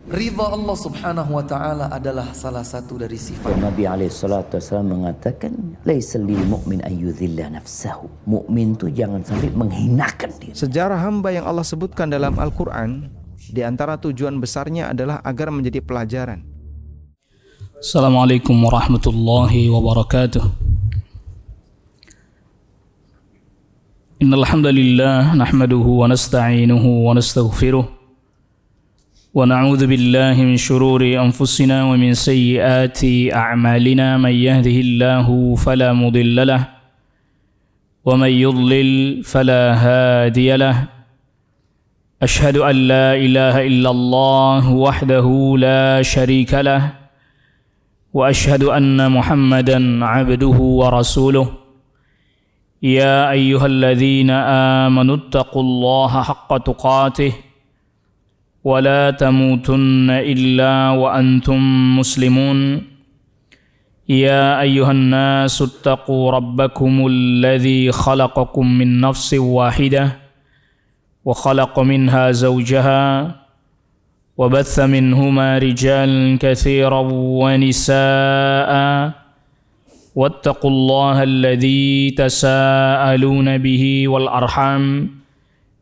Ridha Allah subhanahu wa ta'ala adalah salah satu dari sifat. Nabi SAW mengatakan, laisa lil mu'min ayyudhilla nafsahu. Mukmin itu jangan sampai menghinakan diri. Sejarah hamba yang Allah sebutkan dalam Al-Quran, di antara tujuan besarnya adalah agar menjadi pelajaran. Assalamualaikum warahmatullahi wabarakatuh. Innal hamdalillah nahmaduhu wa nasta'inuhu wa nastaghfiruh wa na'udzu billahi min shururi anfusina wa min sayyiati a'malina man yahdihillahu fala mudilla lahu wa man yudlil fala hadiya lahu. Ashhadu an la ilaha illallah wahdahu la sharika lahu wa ashhadu anna Muhammadan 'abduhu wa rasuluh. Ya ayyuhalladzina amanu taqullaha haqqa tuqatih wa la tamutunna illa wa antum muslimun. Ya ayyuhan nasu taqu rabbakumul ladzi khalaqakum min nafsin wahidah wa khalaqa minha zawjaha wa batha minhuma rijalan katsiran wa nisaa'a واتقوا الله الذي تساءلون به والأرحام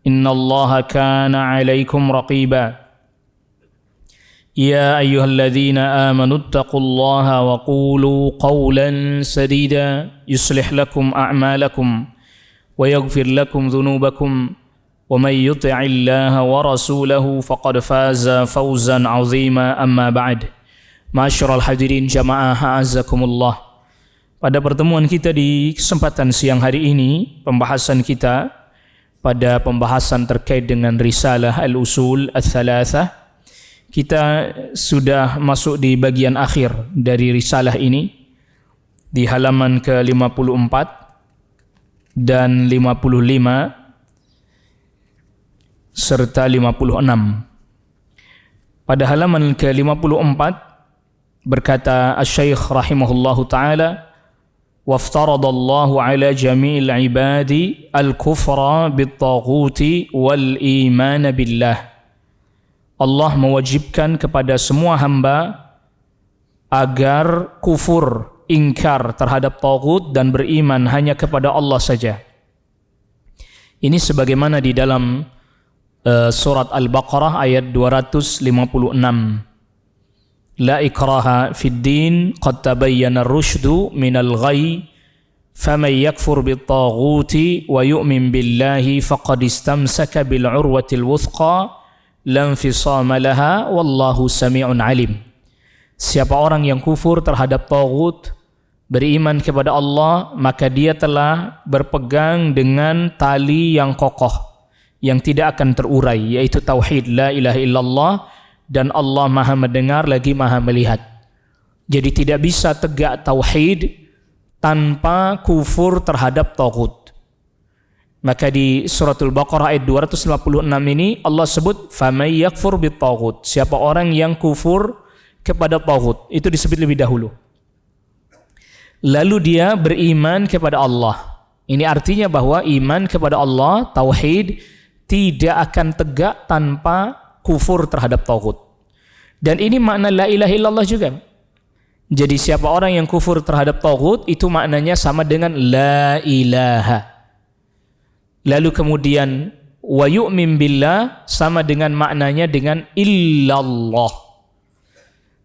إن الله كان عليكم رقيبا يا أيها الذين آمنوا اتقوا الله وقولوا قولا سديدا يصلح لكم أعمالكم ويغفر لكم ذنوبكم ومن يطع الله ورسوله فقد فاز فوزا عظيما أما بعد معاشر الحاضرين جماعة أعزكم الله. Pada pertemuan kita di kesempatan siang hari ini, pembahasan kita pada pembahasan terkait dengan risalah Al-Usul Ats-Tsalatsah. Kita sudah masuk di bagian akhir dari risalah ini di halaman ke-54 dan 55 serta 56. Pada halaman ke-54 berkata Asy-Syaikh rahimahullahu taala, وافترض الله على جميع العباد الكفر بالطاغوت والإيمان بالله. Allah mewajibkan kepada semua hamba agar kufur, ingkar terhadap taghut dan beriman hanya kepada Allah saja. Ini sebagaimana di dalam surat Al-Baqarah ayat 256. La ikraha fid din qad tabayyana ar-rusydu minal ghayy faman yakfur bit-taghuti wa yu'min billahi faqad istamsaka bil 'urwatil wuthqa la infisama laha wallahu sami'un 'alim. Siapa orang yang kufur terhadap taghut, beriman kepada Allah, maka dia telah berpegang dengan tali yang kokoh yang tidak akan terurai, yaitu tauhid la ilaha illallah, dan Allah maha mendengar lagi maha melihat. Jadi tidak bisa tegak tauhid tanpa kufur terhadap taghut. Maka di suratul Baqarah ayat 256 ini Allah sebut faman yakfur bit-taghut, siapa orang yang kufur kepada taghut, itu disebut lebih dahulu. Lalu dia beriman kepada Allah. Ini artinya bahwa iman kepada Allah, tauhid, tidak akan tegak tanpa kufur terhadap taghut. Dan ini makna la ilaha illallah juga. Jadi siapa orang yang kufur terhadap taghut, itu maknanya sama dengan la ilaha. Lalu kemudian wa yu'min billah sama dengan maknanya dengan illallah.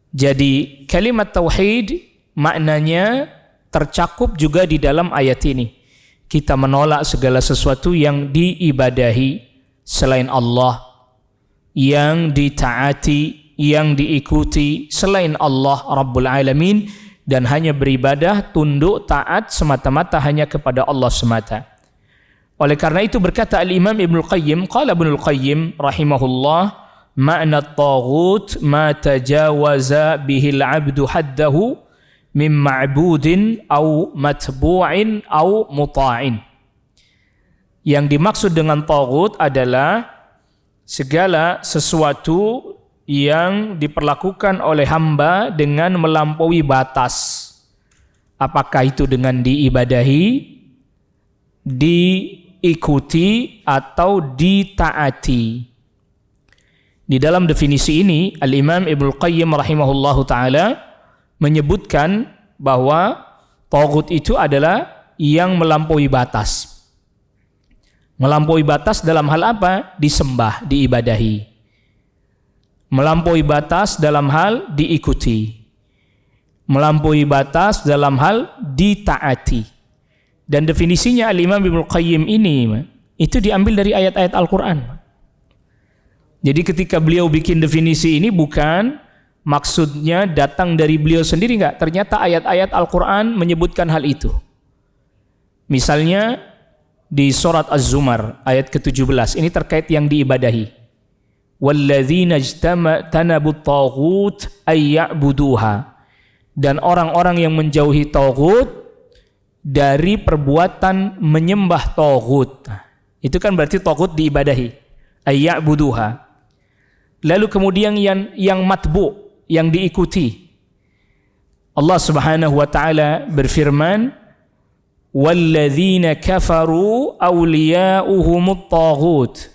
Jadi kalimat tauhid maknanya tercakup juga di dalam ayat ini. Kita menolak segala sesuatu yang diibadahi selain Allah, yang ditaati, yang diikuti selain Allah Rabbul Alamin, dan hanya beribadah, tunduk, taat semata-mata hanya kepada Allah semata. Oleh karena itu berkata Al-Imam Ibnul Qayyim, qala Ibnul Qayyim rahimahullah, ma'na at-taghut ma tajawaza bihil 'abdu haddahu min ma'budin aw matbu'in aw muta'in. Yang dimaksud dengan taghut adalah segala sesuatu yang diperlakukan oleh hamba dengan melampaui batas. Apakah itu dengan diibadahi, diikuti, atau ditaati. Di dalam definisi ini, Al-Imam Ibnu Qayyim rahimahullahu taala menyebutkan bahwa taghut itu adalah yang melampaui batas. Melampaui batas dalam hal apa? Disembah, diibadahi. Melampaui batas dalam hal diikuti. Melampaui batas dalam hal ditaati. Dan definisinya Al-Imam Ibnu Qayyim ini itu diambil dari ayat-ayat Al-Qur'an. Jadi ketika beliau bikin definisi ini bukan maksudnya datang dari beliau sendiri, enggak. Ternyata ayat-ayat Al-Qur'an menyebutkan hal itu. Misalnya di surat Az-Zumar ayat ke-17, ini terkait yang diibadahi. Walladzina ijtanabut taghut ay ya'buduha. Dan orang-orang yang menjauhi taghut dari perbuatan menyembah taghut. Itu kan berarti taghut diibadahi. Ay ya'buduha. Lalu kemudian yang matbu, yang diikuti. Allah Subhanahu wa taala berfirman, "Walladzina kafaru awliya'uhumut taghut."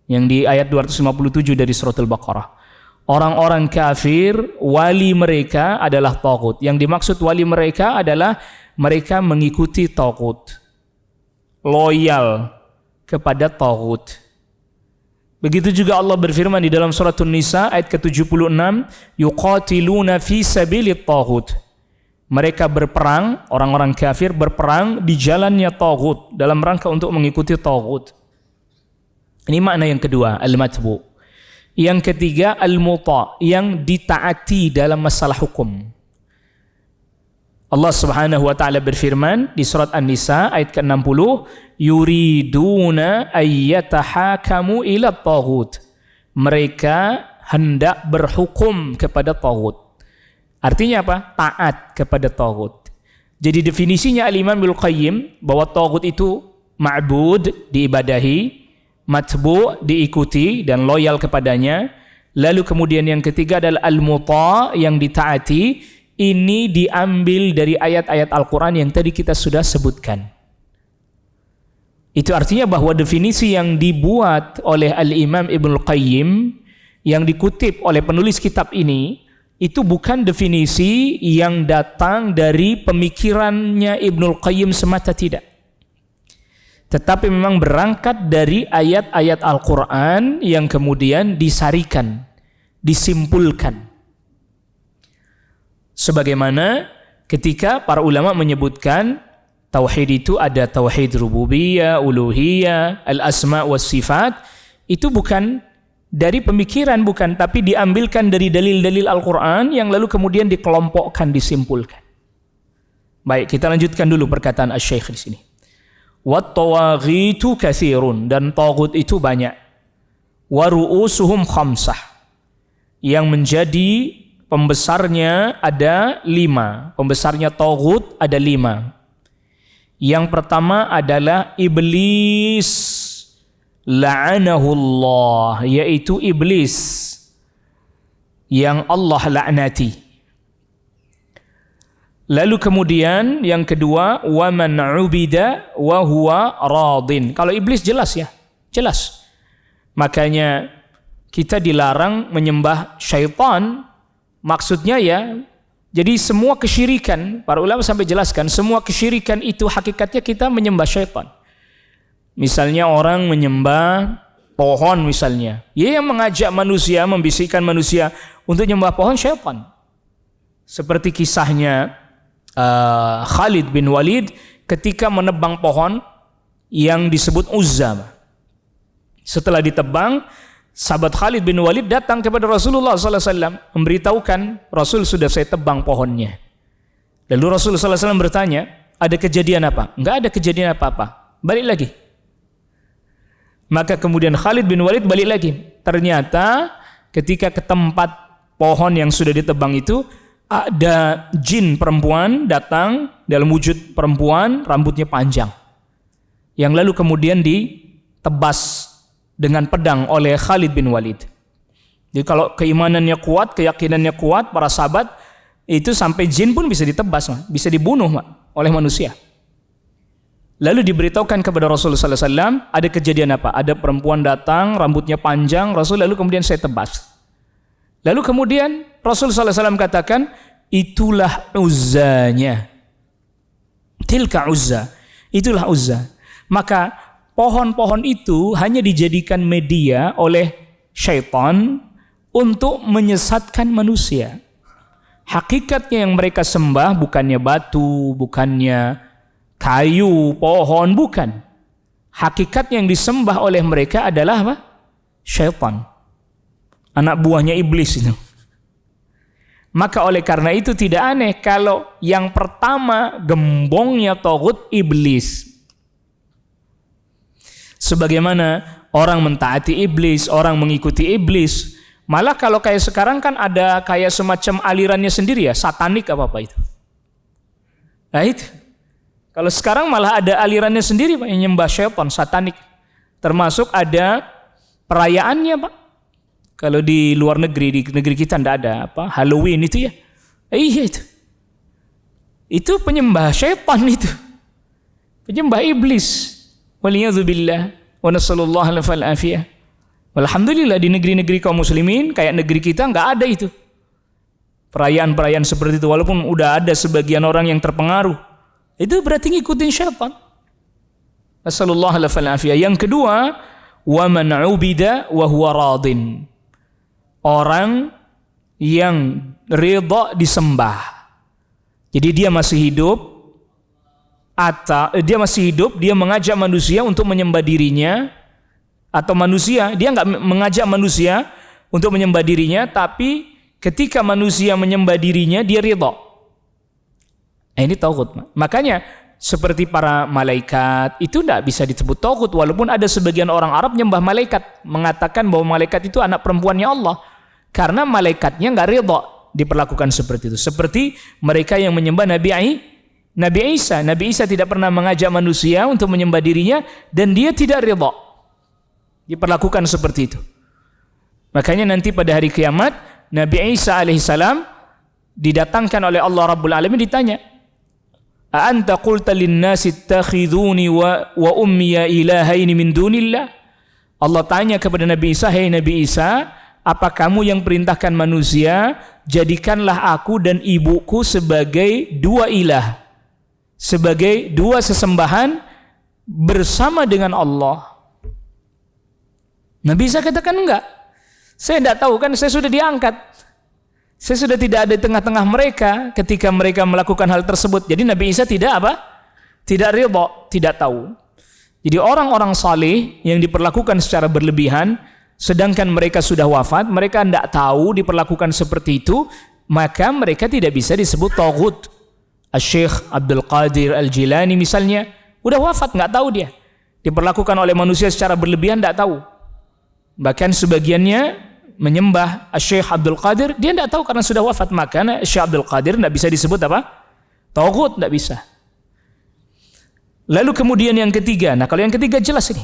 Yang di ayat 257 dari surat Al-Baqarah. Orang-orang kafir, wali mereka adalah taghut. Yang dimaksud wali mereka adalah mereka mengikuti taghut. Loyal kepada taghut. Begitu juga Allah berfirman di dalam surat An-Nisa ayat ke-76, yuqatiluna fi sabilit taghut. Mereka berperang, orang-orang kafir berperang di jalannya taghut dalam rangka untuk mengikuti taghut. Ini makna yang kedua, al-matbu. Yang ketiga, al-muta, yang ditaati dalam masalah hukum. Allah Subhanahu wa taala berfirman di surat An-Nisa ayat ke-60, yuriduna ayyatahakamu ila taghut. Mereka hendak berhukum kepada taghut. Artinya apa? Taat kepada taghut. Jadi definisinya Al-Imam Ibnu Qayyim bahwa taghut itu ma'bud, diibadahi, matbu, diikuti dan loyal kepadanya. Lalu kemudian yang ketiga adalah al-muta, yang ditaati. Ini diambil dari ayat-ayat Al-Quran yang tadi kita sudah sebutkan. Itu artinya bahwa definisi yang dibuat oleh Al-Imam Ibnu Qayyim, yang dikutip oleh penulis kitab ini, itu bukan definisi yang datang dari pemikirannya Ibnu Qayyim semata, tidak. Tetapi memang berangkat dari ayat-ayat Al-Quran yang kemudian disarikan, disimpulkan. Sebagaimana ketika para ulama menyebutkan tauhid itu ada tauhid rububiyah, uluhiyah, al-asma was sifat, itu bukan dari pemikiran, bukan, tapi diambilkan dari dalil-dalil Al-Quran yang lalu kemudian dikelompokkan, disimpulkan. Baik, kita lanjutkan dulu perkataan Asy-Syaikh di sini. Wat tawaghitu katsirun, dan taghut itu banyak. Wa ru'usuhum khamsah, yang menjadi pembesarnya ada 5. Pembesarnya taghut ada 5. Yang pertama adalah iblis, la'anahullah, yaitu iblis yang Allah laknati. Lalu kemudian yang kedua, wa man 'ubida wa huwa radin. Kalau iblis jelas ya, jelas. Makanya kita dilarang menyembah syaitan. Maksudnya ya, jadi semua kesyirikan, para ulama sampai jelaskan, semua kesyirikan itu hakikatnya kita menyembah syaitan. Misalnya orang menyembah pohon misalnya, dia yang mengajak manusia, membisikkan manusia untuk menyembah pohon, syaitan. Seperti kisahnya Khalid bin Walid ketika menebang pohon yang disebut Uzza. Setelah ditebang, sahabat Khalid bin Walid datang kepada Rasulullah SAW, memberitahukan, Rasul, sudah saya tebang pohonnya. Lalu Rasulullah SAW bertanya, ada kejadian apa? Enggak ada kejadian apa-apa. Balik lagi. Maka kemudian Khalid bin Walid balik lagi. Ternyata ketika ke tempat pohon yang sudah ditebang itu, ada jin perempuan datang dalam wujud perempuan, rambutnya panjang, yang lalu kemudian ditebas dengan pedang oleh Khalid bin Walid. Jadi kalau keimanannya kuat, keyakinannya kuat, para sahabat itu sampai jin pun bisa ditebas, bisa dibunuh oleh manusia. Lalu diberitahukan kepada Rasulullah SAW, ada kejadian apa? Ada perempuan datang, rambutnya panjang, Rasul, lalu kemudian saya tebas. Lalu kemudian Rasul sallallahu alaihi wasallam katakan, itulah Uzzanya. Tilka Uzza. Itulah Uzza. Maka pohon-pohon itu hanya dijadikan media oleh syaitan untuk menyesatkan manusia. Hakikatnya yang mereka sembah bukannya batu, bukannya kayu, pohon, bukan. Hakikatnya yang disembah oleh mereka adalah apa? Syaitan. Anak buahnya iblis itu. Maka oleh karena itu tidak aneh kalau yang pertama gembongnya taghut iblis. Sebagaimana orang mentaati iblis, orang mengikuti iblis. Malah kalau kayak sekarang kan ada kayak semacam alirannya sendiri ya, satanik apa itu. Nah itu. Kalau sekarang malah ada alirannya sendiri Pak, yang nyembah syaitan, satanik. Termasuk ada perayaannya Pak. Kalau di luar negeri, di negeri kita tidak ada apa Halloween itu ya. Iya itu. Itu penyembah syaitan itu. Penyembah iblis. Waliyadzubillah. Wa nasallallahu al-afiyah. Alhamdulillah di negeri-negeri kaum muslimin kayak negeri kita nggak ada itu. Perayaan-perayaan seperti itu walaupun udah ada sebagian orang yang terpengaruh. Itu berarti ngikutin syaitan. Nasallallahu al-afiyah. Yang kedua, wa man 'ubida wa huwa radin. Orang yang ridha disembah. Jadi dia masih hidup atau dia mengajak manusia untuk menyembah dirinya. Atau manusia, dia nggak mengajak manusia untuk menyembah dirinya, tapi ketika manusia menyembah dirinya, dia ridha. Ini taghut. Makanya seperti para malaikat itu tidak bisa disebut taghut, walaupun ada sebagian orang Arab menyembah malaikat, mengatakan bahwa malaikat itu anak perempuannya Allah, karena malaikatnya nggak ridha diperlakukan seperti itu. Seperti mereka yang menyembah Nabi Isa. Nabi Isa tidak pernah mengajak manusia untuk menyembah dirinya dan dia tidak ridha. Diperlakukan seperti itu. Makanya nanti pada hari kiamat Nabi Isa alaihissalam didatangkan oleh Allah Rabbul Alamin ditanya, "A anta qulta lin-nasi ittakhiduni wa ummiya ilahaini min dunillah?" Allah tanya kepada Nabi Isa, "Hai Nabi Isa, apa kamu yang perintahkan manusia jadikanlah aku dan ibuku sebagai dua ilah, sebagai dua sesembahan bersama dengan Allah?" Nabi Isa katakan enggak. Saya tidak tahu kan, saya sudah diangkat. Saya sudah tidak ada di tengah-tengah mereka ketika mereka melakukan hal tersebut. Jadi Nabi Isa tidak apa? Tidak ridha, tidak tahu. Jadi orang-orang saleh yang diperlakukan secara berlebihan, sedangkan mereka sudah wafat, mereka tidak tahu diperlakukan seperti itu, maka mereka tidak bisa disebut taghut. Syekh Abdul Qadir Al-Jilani misalnya, udah wafat, nggak tahu dia. Diperlakukan oleh manusia secara berlebihan, nggak tahu. Bahkan sebagiannya menyembah Syekh Abdul Qadir, dia tidak tahu karena sudah wafat, maka Syekh Abdul Qadir tidak bisa disebut apa? Taghut, tidak bisa. Lalu kemudian yang ketiga, nah kalau yang ketiga jelas ini.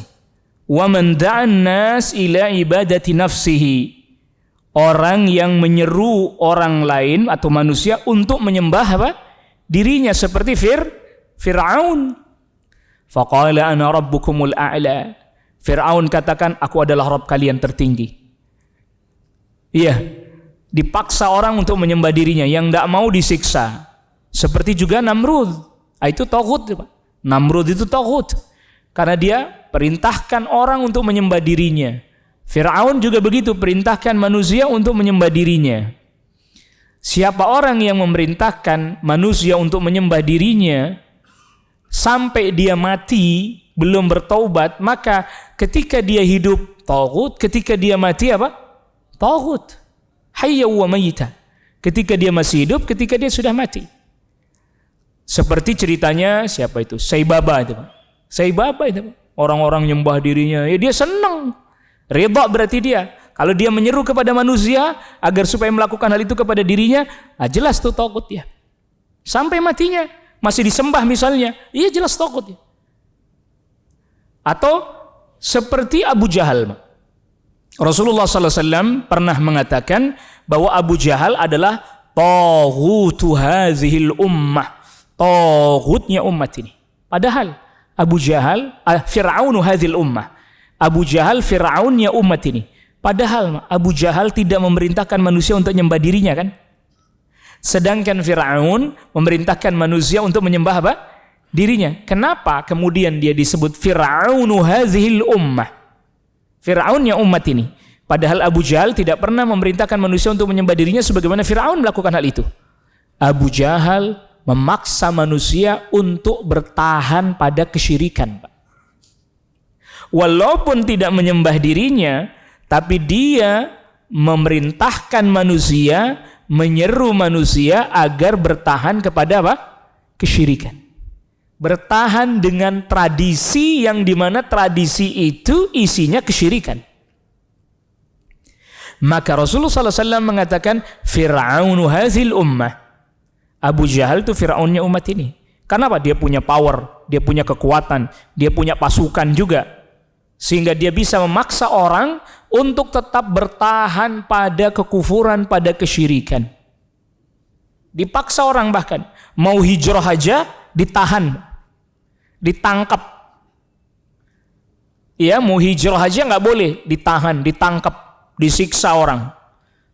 Wa man da'an nas ila ibadati nafsihi. Orang yang menyeru orang lain atau manusia untuk menyembah apa? Dirinya, seperti Fir'aun. Faqala ana rabbukumul a'la. Fir'aun katakan, aku adalah Rabb kalian tertinggi. Iya, dipaksa orang untuk menyembah dirinya yang tidak mau disiksa. Seperti juga Namrud. Itu taghut. Namrud itu taghut. Karena dia perintahkan orang untuk menyembah dirinya. Fir'aun juga begitu, perintahkan manusia untuk menyembah dirinya. Siapa orang yang memerintahkan manusia untuk menyembah dirinya sampai dia mati belum bertaubat, maka ketika dia hidup taghut, ketika dia mati apa? Taghut. Hayya wa mayyita. Ketika dia masih hidup, ketika dia sudah mati. Seperti ceritanya siapa itu? Saibaba itu, Pak. Saibaba itu, Pak. Orang-orang nyembah dirinya, ya dia senang. Ridha berarti dia. Kalau dia menyeru kepada manusia agar supaya melakukan hal itu kepada dirinya, jelas tuh taghut ya. Sampai matinya masih disembah misalnya, iya jelas taghut ya. Atau seperti Abu Jahal. Rasulullah SAW pernah mengatakan bahwa Abu Jahal adalah taghutu hadhil ummah, taghutnya umat ini. Padahal Abu Jahal Fir'aunu hadhil ummah, Abu Jahal Fir'aunnya umat ini. Padahal Abu Jahal tidak memerintahkan manusia untuk menyembah dirinya kan? Sedangkan Fir'aun memerintahkan manusia untuk menyembah apa? Dirinya. Kenapa kemudian dia disebut Fir'aunu hazihil ummah? Fir'aunnya umat ini. Padahal Abu Jahal tidak pernah memerintahkan manusia untuk menyembah dirinya sebagaimana Fir'aun melakukan hal itu. Abu Jahal memaksa manusia untuk bertahan pada kesyirikan. Walaupun tidak menyembah dirinya, tapi dia memerintahkan manusia, menyeru manusia agar bertahan kepada apa? Kesyirikan. Bertahan dengan tradisi yang dimana tradisi itu isinya kesyirikan. Maka Rasulullah SAW mengatakan Fir'aunu hazil ummah. Abu Jahal itu Fir'aunnya umat ini. Kenapa? Dia punya power, dia punya kekuatan, dia punya pasukan juga. Sehingga dia bisa memaksa orang untuk tetap bertahan pada kekufuran, pada kesyirikan. Dipaksa orang bahkan. Mau hijrah aja ditahan, ditangkap. Ya, mau hijrah aja nggak boleh, ditahan, ditangkap, disiksa orang.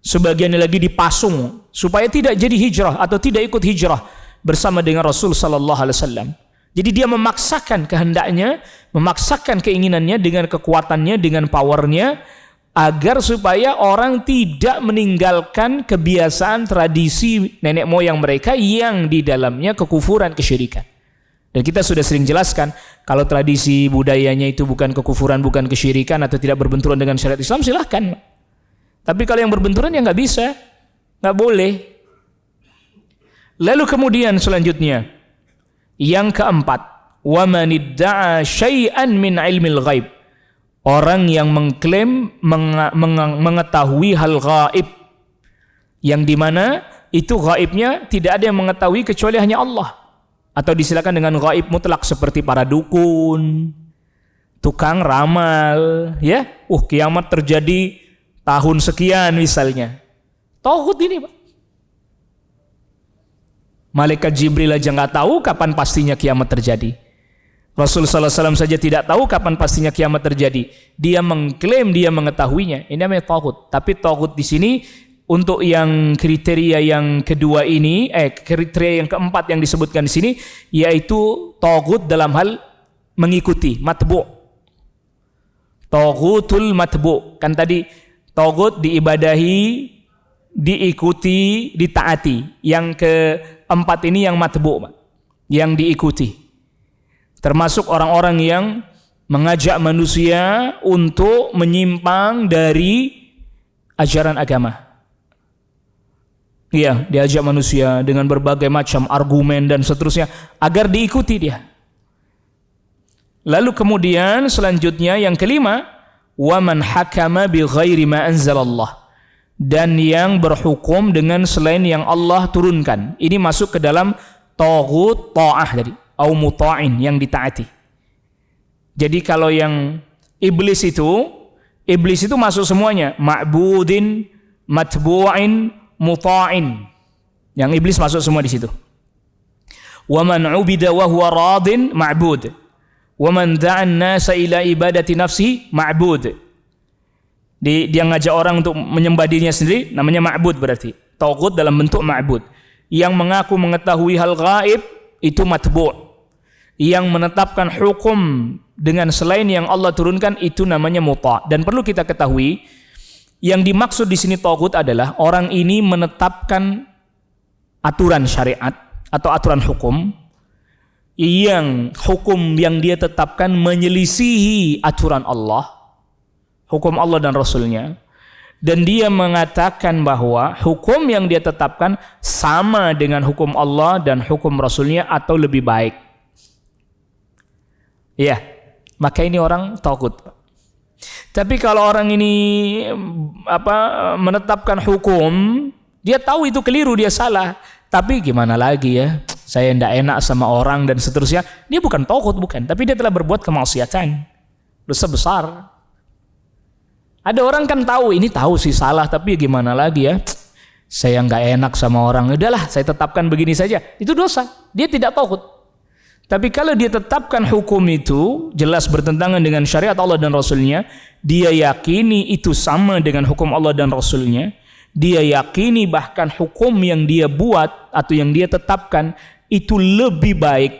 Sebagiannya lagi dipasung supaya tidak jadi hijrah atau tidak ikut hijrah bersama dengan Rasul sallallahu alaihi wasallam. Jadi dia memaksakan kehendaknya, memaksakan keinginannya dengan kekuatannya, dengan powernya, agar supaya orang tidak meninggalkan kebiasaan tradisi nenek moyang mereka yang di dalamnya kekufuran, kesyirikan. Dan kita sudah sering jelaskan, kalau tradisi budayanya itu bukan kekufuran, bukan kesyirikan atau tidak berbenturan dengan syariat Islam, silahkan. Tapi kalau yang berbenturan ya nggak bisa, nggak boleh. Lalu kemudian selanjutnya, yang keempat, wa man idda'a syai'an min ilmil ghaib. Orang yang mengklaim mengetahui hal gaib, yang dimana itu gaibnya tidak ada yang mengetahui kecuali hanya Allah. Atau disilakan dengan gaib mutlak seperti para dukun, tukang ramal, ya, kiamat terjadi tahun sekian misalnya. Tauhid ini, Pak. Malaikat Jibril aja nggak tahu kapan pastinya kiamat terjadi. Rasul sallallahu alaihi wasallam saja tidak tahu kapan pastinya kiamat terjadi. Dia mengklaim dia mengetahuinya. Ini namanya tauhid. Tapi tauhid di sini untuk yang kriteria yang kedua ini, kriteria yang keempat yang disebutkan di sini, yaitu tauhid dalam hal mengikuti, matbu'. Tauhidul matbu'. Kan tadi tauhid diibadahi, diikuti, ditaati. Yang keempat ini yang matbu', yang diikuti. Termasuk orang-orang yang mengajak manusia untuk menyimpang dari ajaran agama. Iya, diajak manusia dengan berbagai macam argumen dan seterusnya agar diikuti dia. Lalu kemudian selanjutnya yang kelima, wa man hakama bi ghairi ma anzalallah, dan yang berhukum dengan selain yang Allah turunkan. Ini masuk ke dalam tauhid ta'ah tadi, au muta'in, yang ditaati. Jadi kalau yang iblis itu masuk semuanya, ma'budin, matbu'in, muta'in. Yang iblis masuk semua di situ. Wa man 'ubida wa huwa radin ma'bud. Wa man da'an nasa ila ibadati nafsi ma'bud. Dia ngajak orang untuk menyembah dirinya sendiri, namanya ma'bud berarti. Tauhid dalam bentuk ma'bud. Yang mengaku mengetahui hal gaib itu matbu'. Yang menetapkan hukum dengan selain yang Allah turunkan itu namanya muta'. Dan perlu kita ketahui, yang dimaksud di sini tauhid adalah orang ini menetapkan aturan syariat atau aturan hukum yang dia tetapkan menyelisihi aturan Allah, hukum Allah dan Rasulnya, dan dia mengatakan bahwa hukum yang dia tetapkan sama dengan hukum Allah dan hukum Rasulnya atau lebih baik. Ya, maka ini orang tauhid. Tapi kalau orang ini menetapkan hukum, dia tahu itu keliru, dia salah, tapi gimana lagi ya, saya tidak enak sama orang dan seterusnya, dia bukan tauhid, bukan, tapi dia telah berbuat kemaksiatan, dosa besar. Ada orang kan tahu, ini tahu sih salah, tapi gimana lagi ya, saya nggak enak sama orang, udahlah saya tetapkan begini saja, itu dosa, dia tidak tauhid. Tapi kalau dia tetapkan hukum itu jelas bertentangan dengan syariat Allah dan Rasulnya, dia yakini itu sama dengan hukum Allah dan Rasulnya, dia yakini bahkan hukum yang dia buat atau yang dia tetapkan itu lebih baik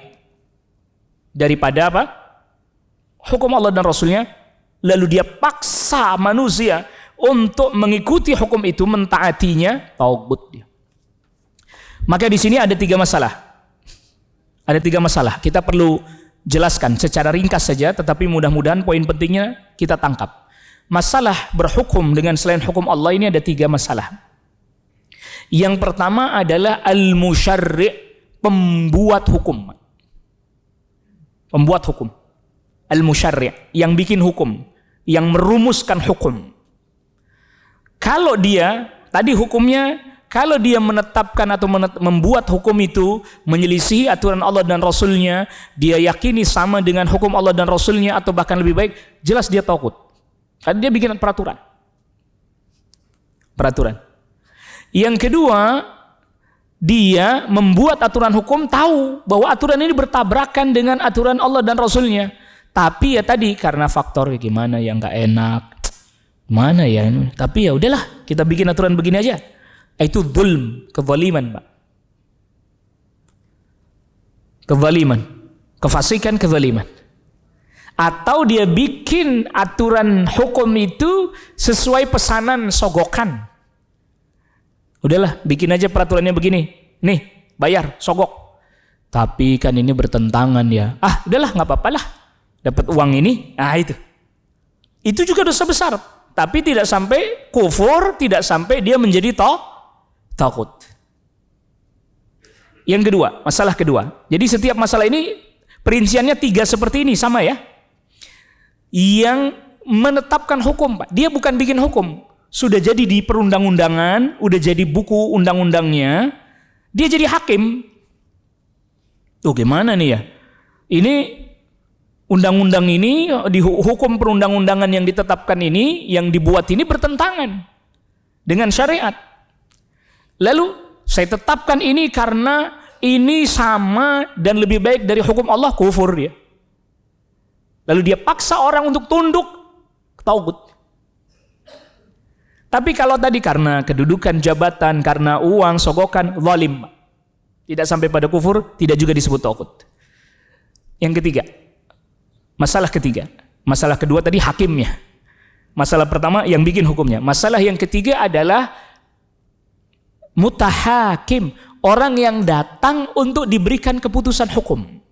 daripada apa? Hukum Allah dan Rasulnya, lalu dia paksa manusia untuk mengikuti hukum itu, mentaatinya, taubat dia. Maka di sini ada 3 masalah. Ada 3 masalah. Kita perlu jelaskan secara ringkas saja, tetapi mudah-mudahan poin pentingnya kita tangkap. Masalah berhukum dengan selain hukum Allah ini ada 3 masalah. Yang pertama adalah al-musyarri', pembuat hukum. Pembuat hukum. Al-musyarri', yang bikin hukum, yang merumuskan hukum. Kalau dia, tadi hukumnya, kalau dia menetapkan atau membuat hukum itu menyelisihi aturan Allah dan Rasulnya, dia yakini sama dengan hukum Allah dan Rasulnya atau bahkan lebih baik, jelas dia takut. Karena dia bikin peraturan. Yang kedua, dia membuat aturan hukum tahu bahwa aturan ini bertabrakan dengan aturan Allah dan Rasulnya. Tapi ya tadi karena faktor gimana yang nggak enak, mana ya, tapi ya udahlah kita bikin aturan begini aja. Itu zulm, kezaliman, Pak. Kezaliman, kefasikan, kezaliman. Atau dia bikin aturan hukum itu sesuai pesanan sogokan. Udahlah, bikin aja peraturannya begini. Nih, bayar, sogok. Tapi kan ini bertentangan ya. Ah, udahlah, nggak apa-apa lah. Dapat uang ini, itu. Itu juga dosa besar. Tapi tidak sampai kufur, tidak sampai dia menjadi takut. Yang kedua, masalah kedua. Jadi setiap masalah ini perinciannya 3 seperti ini, sama ya. Yang menetapkan hukum, Pak. Dia bukan bikin hukum. Sudah jadi di perundang-undangan, udah jadi buku undang-undangnya, dia jadi hakim. Tuh gimana nih ya? Ini undang-undang ini, di hukum perundang-undangan yang ditetapkan ini, yang dibuat ini bertentangan dengan syariat. Lalu saya tetapkan ini karena ini sama dan lebih baik dari hukum Allah, kufur dia. Lalu dia paksa orang untuk tunduk, taubat. Tapi kalau tadi karena kedudukan jabatan, karena uang, sogokan, zalim. Tidak sampai pada kufur, tidak juga disebut taubat. Yang ketiga, masalah ketiga. Masalah kedua tadi hakimnya. Masalah pertama yang bikin hukumnya. Masalah yang ketiga adalah mutahakim, orang yang datang untuk diberikan keputusan hukum.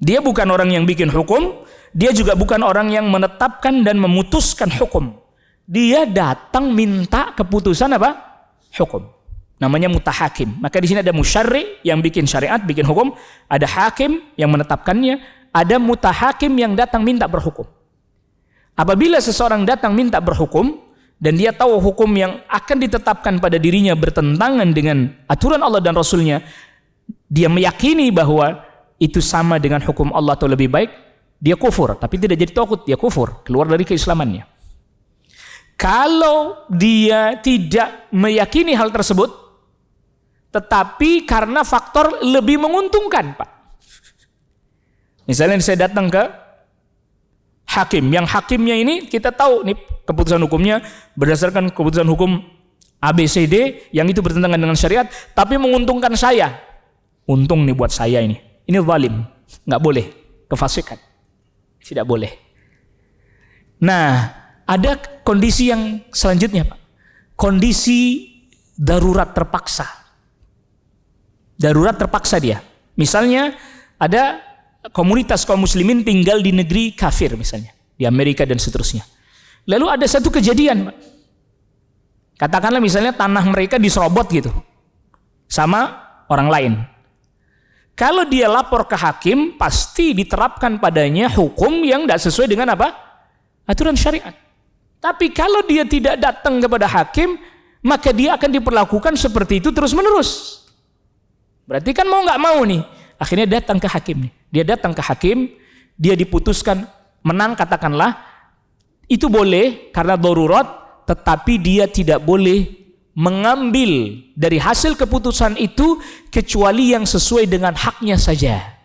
Dia bukan orang yang bikin hukum, dia juga bukan orang yang menetapkan dan memutuskan hukum. Dia datang minta keputusan apa? Hukum. Namanya mutahakim. Maka di sini ada musyarri yang bikin syariat, bikin hukum, ada hakim yang menetapkannya, ada mutahakim yang datang minta berhukum. Apabila seseorang datang minta berhukum dan dia tahu hukum yang akan ditetapkan pada dirinya bertentangan dengan aturan Allah dan Rasulnya, dia meyakini bahwa itu sama dengan hukum Allah atau lebih baik, dia kufur. Tapi tidak jadi takut, dia kufur, keluar dari keislamannya. Kalau dia tidak meyakini hal tersebut, tetapi karena faktor lebih menguntungkan, Pak. Misalnya saya datang ke hakim, yang hakimnya ini kita tahu nih keputusan hukumnya berdasarkan keputusan hukum ABCD yang itu bertentangan dengan syariat, tapi menguntungkan saya. Untung nih buat saya ini. Ini zalim, nggak boleh, kefasikan, tidak boleh. Nah, ada kondisi yang selanjutnya, Pak. Kondisi darurat terpaksa. Darurat terpaksa dia. Misalnya ada komunitas kaum muslimin tinggal di negeri kafir misalnya, di Amerika dan seterusnya. Lalu ada satu kejadian, Pak. Katakanlah misalnya tanah mereka diserobot gitu sama orang lain. Kalau dia lapor ke hakim, pasti diterapkan padanya hukum yang tidak sesuai dengan apa? Aturan syariat. Tapi kalau dia tidak datang kepada hakim, maka dia akan diperlakukan seperti itu terus-menerus. Berarti kan mau nggak mau nih, akhirnya datang ke hakim. Dia datang ke hakim, dia diputuskan menang katakanlah, itu boleh karena darurat, tetapi dia tidak boleh mengambil dari hasil keputusan itu kecuali yang sesuai dengan haknya saja.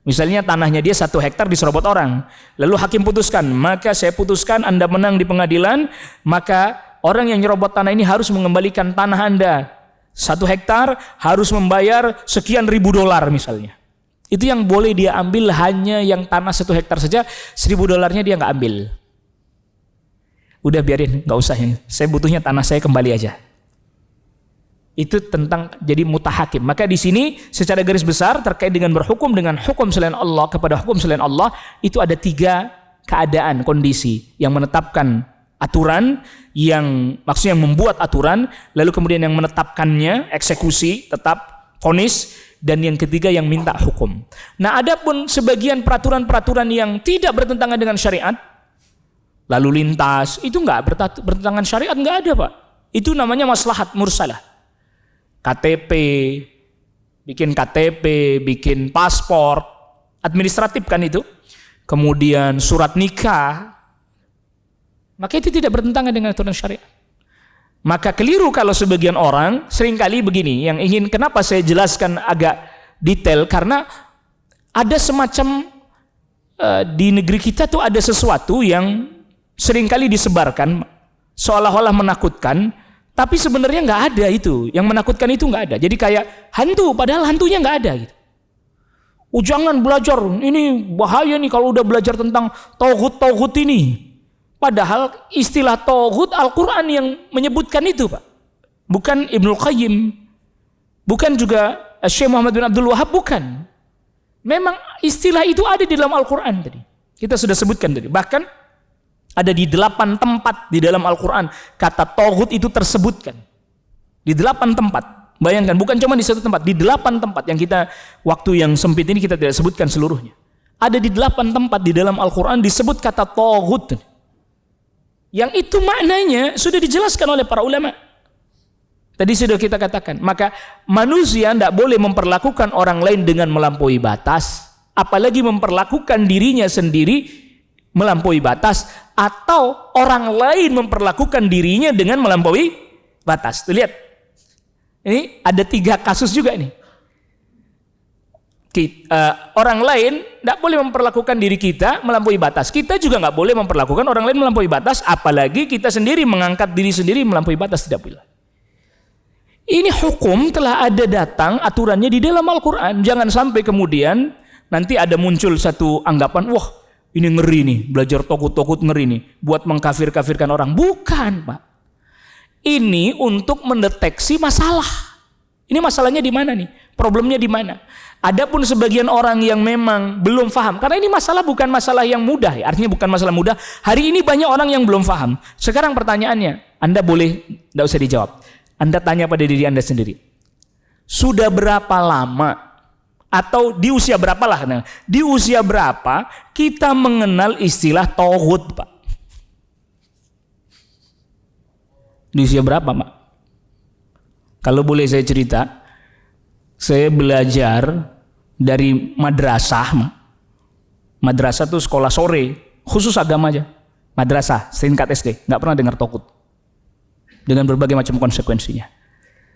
Misalnya tanahnya dia 1 hektar diserobot orang, lalu hakim putuskan, maka saya putuskan Anda menang di pengadilan, maka orang yang nyerobot tanah ini harus mengembalikan tanah Anda 1 hektar, harus membayar sekian ribu dolar misalnya. Itu yang boleh dia ambil hanya yang tanah 1 hektar saja, 1.000 dolarnya dia nggak ambil. Udah biarin, nggak usah ini. Saya butuhnya tanah saya kembali aja. Itu tentang jadi mutahakim. Maka di sini secara garis besar terkait dengan berhukum dengan hukum selain Allah kepada hukum selain Allah, itu ada 3 keadaan, kondisi yang menetapkan aturan, yang maksudnya membuat aturan, lalu kemudian yang menetapkannya, eksekusi, tetap, vonis, dan yang ketiga yang minta hukum. Nah, adapun sebagian peraturan-peraturan yang tidak bertentangan dengan syariat, lalu lintas, itu enggak bertentangan syariat, enggak ada, Pak. Itu namanya maslahat mursalah. KTP, bikin paspor, administratif kan itu. Kemudian surat nikah. Maka itu tidak bertentangan dengan aturan syariat. Maka keliru kalau sebagian orang seringkali begini, yang ingin kenapa saya jelaskan agak detail, karena ada semacam di negeri kita tuh ada sesuatu yang seringkali disebarkan seolah-olah menakutkan, tapi sebenarnya nggak ada itu. Yang menakutkan itu nggak ada. Jadi kayak hantu, padahal hantunya nggak ada gitu. Oh, jangan belajar, ini bahaya nih kalau udah belajar tentang tauhid ini. Padahal istilah tauhid Al-Quran yang menyebutkan itu, Pak. Bukan Ibnul Qayyim, bukan juga Syekh Muhammad bin Abdul Wahab, bukan. Memang istilah itu ada di dalam Al-Quran tadi. Kita sudah sebutkan tadi. Bahkan ada di 8 tempat di dalam Al-Quran kata tauhid itu tersebutkan. Di 8 tempat. Bayangkan, bukan cuma di 1 tempat, di 8 tempat yang kita, waktu yang sempit ini kita tidak sebutkan seluruhnya. Ada di 8 tempat di dalam Al-Quran disebut kata tauhid. Yang itu maknanya sudah dijelaskan oleh para ulama. Tadi sudah kita katakan, maka manusia tidak boleh memperlakukan orang lain dengan melampaui batas, apalagi memperlakukan dirinya sendiri melampaui batas, atau orang lain memperlakukan dirinya dengan melampaui batas. Tuh lihat, ini ada 3 kasus juga nih. Orang lain tidak boleh memperlakukan diri kita melampaui batas. Kita juga nggak boleh memperlakukan orang lain melampaui batas, apalagi kita sendiri mengangkat diri sendiri melampaui batas, tidak boleh. Ini hukum telah ada datang aturannya di dalam Al-Quran. Jangan sampai kemudian nanti ada muncul satu anggapan, wah ini ngeri nih, belajar tauhid ngeri nih, buat mengkafir-kafirkan orang. Bukan, Pak. Ini untuk mendeteksi masalah. Ini masalahnya di mana nih? Problemnya di mana? Adapun sebagian orang yang memang belum paham, karena ini masalah bukan masalah yang mudah, ya. Artinya bukan masalah mudah. Hari ini banyak orang yang belum paham. Sekarang pertanyaannya, Anda boleh tidak usah dijawab. Anda tanya pada diri Anda sendiri. Sudah berapa lama atau di usia berapa lah? Nah, di usia berapa kita mengenal istilah tauhid, Pak? Di usia berapa, Pak? Kalau boleh saya cerita, saya belajar dari madrasah. Madrasah itu sekolah sore, khusus agama aja. Madrasah, setingkat SD, nggak pernah dengar tauhid. Dengan berbagai macam konsekuensinya.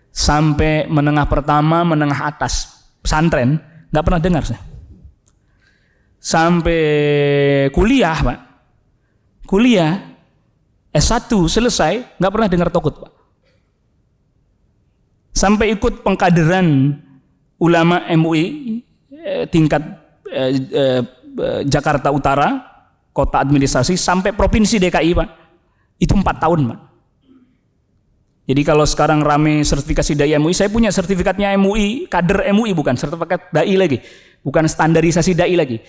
Sampai menengah pertama, menengah atas, pesantren, nggak pernah dengar saya. Sampai kuliah, Pak. Kuliah, S1 selesai, nggak pernah dengar tauhid, Pak. Sampai ikut pengkaderan ulama MUI tingkat Jakarta Utara, kota administrasi, sampai provinsi DKI, Pak. Itu 4 tahun, Pak. Jadi kalau sekarang rame sertifikasi dai MUI, saya punya sertifikatnya MUI, kader MUI, bukan sertifikat dai lagi, bukan standarisasi dai lagi,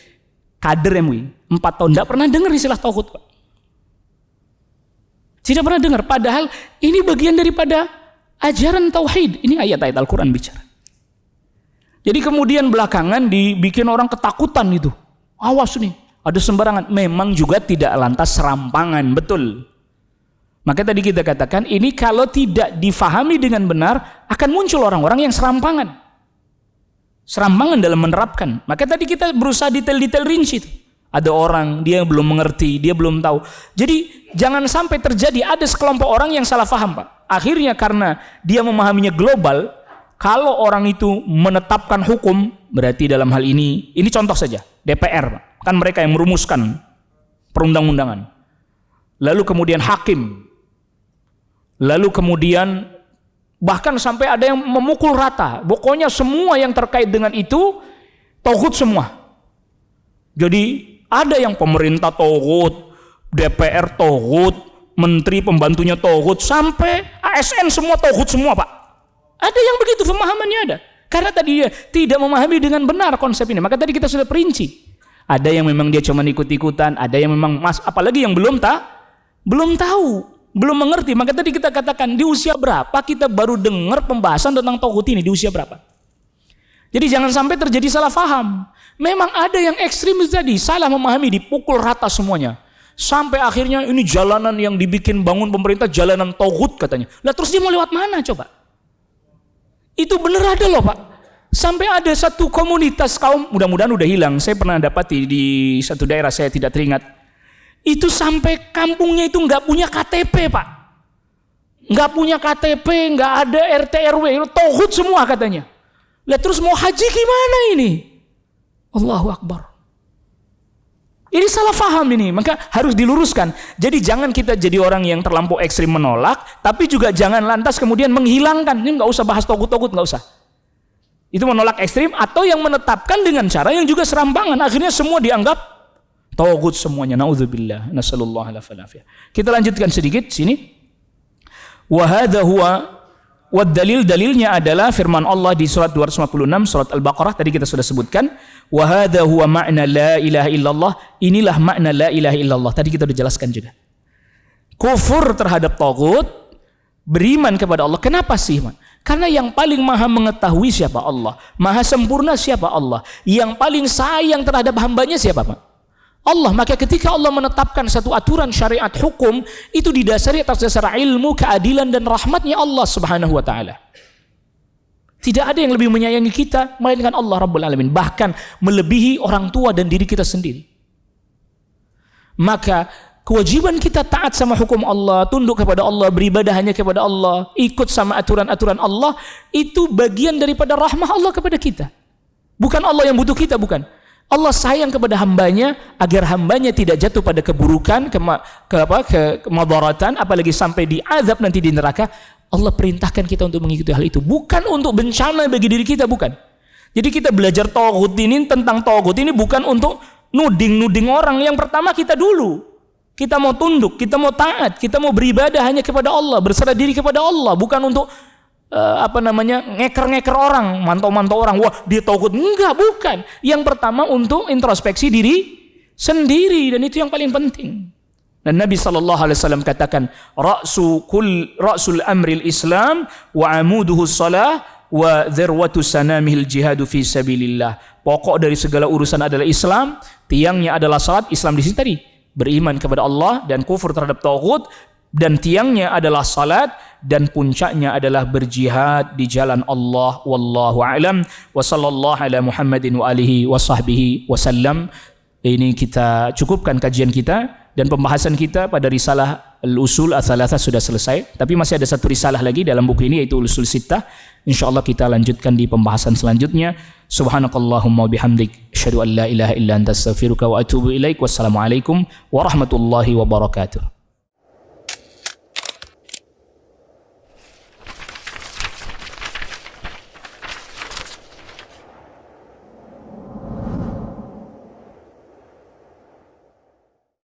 kader MUI. 4 tahun tidak pernah dengar istilah tauhid, Pak. Tidak pernah dengar. Padahal ini bagian daripada ajaran tauhid. Ini ayat-ayat Al-Quran bicara. Jadi kemudian belakangan dibikin orang ketakutan itu. Awas nih, ada sembarangan. Memang juga tidak lantas serampangan, betul. Maka tadi kita katakan, ini kalau tidak difahami dengan benar, akan muncul orang-orang yang serampangan. Serampangan dalam menerapkan. Maka tadi kita berusaha detail-detail rinci itu. Ada orang, dia belum mengerti, dia belum tahu. Jadi jangan sampai terjadi ada sekelompok orang yang salah paham, Pak. Akhirnya karena dia memahaminya global, kalau orang itu menetapkan hukum, berarti dalam hal ini contoh saja, DPR, kan mereka yang merumuskan perundang-undangan. Lalu kemudian hakim. Lalu kemudian bahkan sampai ada yang memukul rata. Pokoknya semua yang terkait dengan itu tauhid semua. Jadi ada yang pemerintah tauhid, DPR tauhid, menteri pembantunya tauhid, sampai ASN semua tauhid semua, Pak. Ada yang begitu pemahamannya ada. Karena tadi dia tidak memahami dengan benar konsep ini. Maka tadi kita sudah perinci. Ada yang memang dia cuma ikut-ikutan, ada yang memang apalagi yang belum tahu, belum mengerti. Maka tadi kita katakan di usia berapa kita baru dengar pembahasan tentang tauhid ini, di usia berapa? Jadi jangan sampai terjadi salah faham. Memang ada yang ekstrim tadi, salah memahami, dipukul rata semuanya. Sampai akhirnya ini jalanan yang dibikin bangun pemerintah, jalanan tauhid katanya. Lah terus dia mau lewat mana coba? Itu bener ada loh, Pak. Sampai ada satu komunitas kaum, mudah-mudahan udah hilang. Saya pernah dapati di satu daerah, saya tidak teringat. Itu sampai kampungnya itu nggak punya KTP, Pak. Nggak punya KTP, nggak ada RT RW, tauhid semua katanya. Lah terus mau haji gimana ini? Allahu Akbar. Ini salah faham ini, maka harus diluruskan. Jadi jangan kita jadi orang yang terlampau ekstrim menolak, tapi juga jangan lantas kemudian menghilangkan. Ini nggak usah bahas tauhid, nggak usah. Itu menolak ekstrim atau yang menetapkan dengan cara yang juga serampangan. Akhirnya semua dianggap tauhid semuanya. Nauzubillah, nasallallahu alaihi wasallam. Kita lanjutkan sedikit sini. Wa hadza huwa wa dalilnya adalah firman Allah di surat 256 surat Al-Baqarah, tadi kita sudah sebutkan. Wa hadza huwa ma'na la ilaha illallah. Inilah makna la ilaha illallah. Tadi kita sudah jelaskan juga. Kufur terhadap tauhid, beriman kepada Allah. Kenapa sih, Man? Karena yang paling maha mengetahui siapa Allah, maha sempurna siapa Allah, yang paling sayang terhadap hambanya siapa, Pak? Allah. Maka ketika Allah menetapkan satu aturan syariat hukum, itu didasari atas dasar ilmu, keadilan dan rahmatnya Allah Subhanahu wa taala. Tidak ada yang lebih menyayangi kita melainkan Allah Rabbul Alamin, bahkan melebihi orang tua dan diri kita sendiri. Maka kewajiban kita taat sama hukum Allah, tunduk kepada Allah, beribadah hanya kepada Allah, ikut sama aturan-aturan Allah, itu bagian daripada rahmah Allah kepada kita. Bukan Allah yang butuh kita, bukan. Allah sayang kepada hambanya agar hambanya tidak jatuh pada keburukan, kemadaratan, apalagi sampai diazab nanti di neraka. Allah perintahkan kita untuk mengikuti hal itu, bukan untuk bencana bagi diri kita, bukan. Jadi kita belajar tauhid ini, tentang tauhid ini bukan untuk nuding orang. Yang pertama kita dulu, kita mau tunduk, kita mau taat, kita mau beribadah hanya kepada Allah, berserah diri kepada Allah, bukan untuk ngeker-ngeker orang, mantau-mantau orang, wah dia tauhid. Enggak, bukan. Yang pertama untuk introspeksi diri sendiri, dan itu yang paling penting. Dan Nabi SAW katakan, ra'sul amril Islam wa amuduhu salah wa dzirwatu sanamihil jihadu fi sabilillah. Pokok dari segala urusan adalah Islam, tiangnya adalah salat. Islam di sini tadi beriman kepada Allah dan kufur terhadap tauhid, dan tiangnya adalah salat, dan puncaknya adalah berjihad di jalan Allah. Wallahu a'lam wa sallallahu ala Muhammadin wa alihi wa sahbihi wasallam. Ini kita cukupkan kajian kita dan pembahasan kita pada risalah Al-Usul Ats-Tsalatsah sudah selesai, tapi masih ada satu risalah lagi dalam buku ini, yaitu Usul Sittah. Insyaallah kita lanjutkan di pembahasan selanjutnya. Subhanakallahumma bihamdik, asyhadu an la ilaha illa anta astaghfiruka wa atubu ilaik. Wassalamualaikum warahmatullahi wabarakatuh.